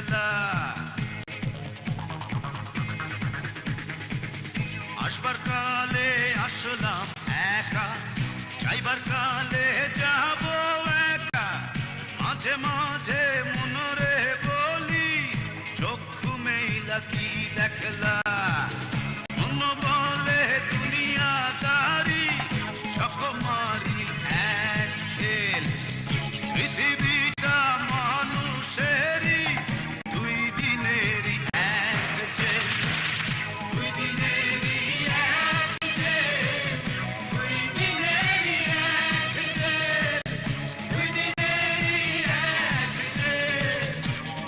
দেখলা। আসবার কালে আসলাম একা, যাইবার কালে যাব একা। মাঝে মাঝে মনরে বলি, চক্ষু মেইলা কি দেখলা। মন বলে দুনিয়াদারি, চকমারি এক খেল। পৃথিবীটা মানুষেরই, দুই দিনেরই এক জেল। দুই দিনেরই এক জেল, দুই দিনেরই এক জেল, দুই দিনেরই এক জেল,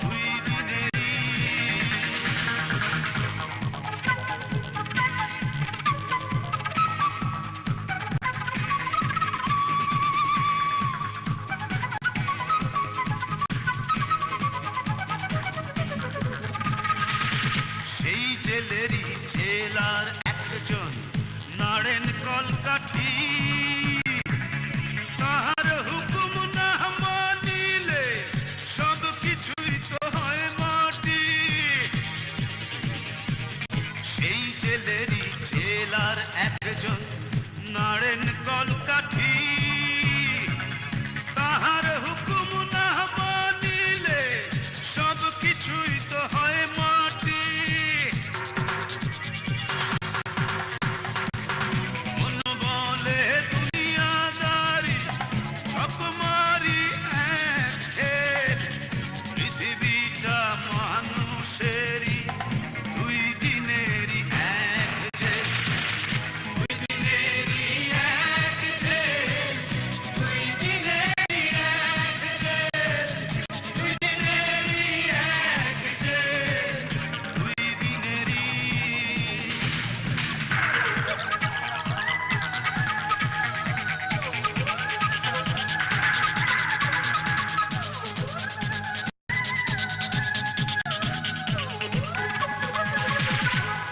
দুই দিনেরই। সেই জেলেরই জেলার একজন নাড়েন কলকাঠি। তাহার হুকুম না মানিলে সব কিছুই তো হয় মাটি। সেই জেলেরই জেলার একজন নাড়েন কলকাঠি। তাহার হুকুম না মানিলে সব কিছুই তো হয় মাটি। মন বলে দুনিয়াদারি, চকমারি এক খেল। পৃথিবীটা মানুষেরই, দুই দিনেরই এক জেল। দুই দিনেরই এক জেল, দুই দিনেরই এক জেল, দুই দিনেরই এক জেল, দুই দিনেরই।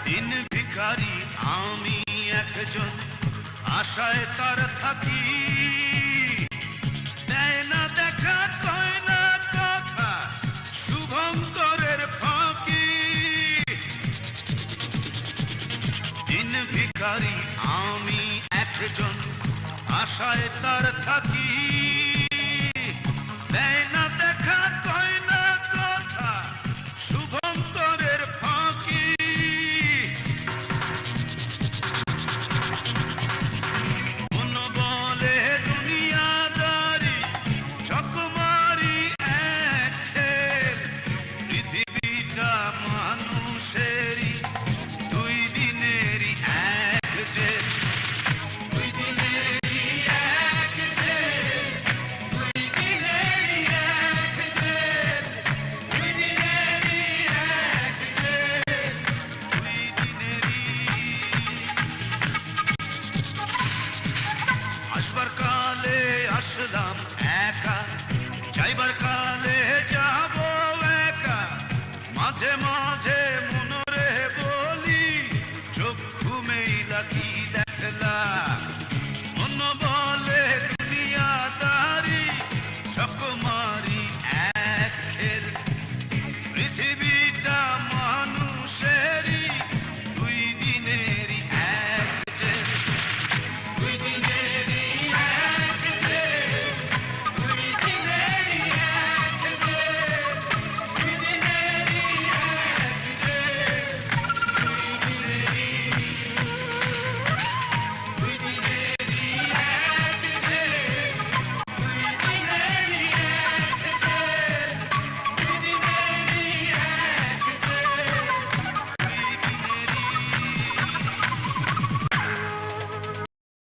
দিন ভিখারি আমি একজন, আশায় তার থাকি। দেয় না দেখা, কয় না কথা, শুভঙ্করের ফাঁকি। দিন ভিখারি আমি একজন, আশায় তার থাকি। দেয় না দেখা, কয় না কথা, শুভঙ্করের ফাঁকি। মন বলে দুনিয়াদারি, চকমারি এক খেল। পৃথিবীটা মানুষেরই, দুই দিনেরই এক জেল। দুই দিনেরই এক জেল, দুই দিনেরই এক জেল, দুই দিনেরই এক জেল, দুই দিনেরই। আসবার কালে আসলাম একা, যাইবার কালে যাব একা। মাঝে মাঝে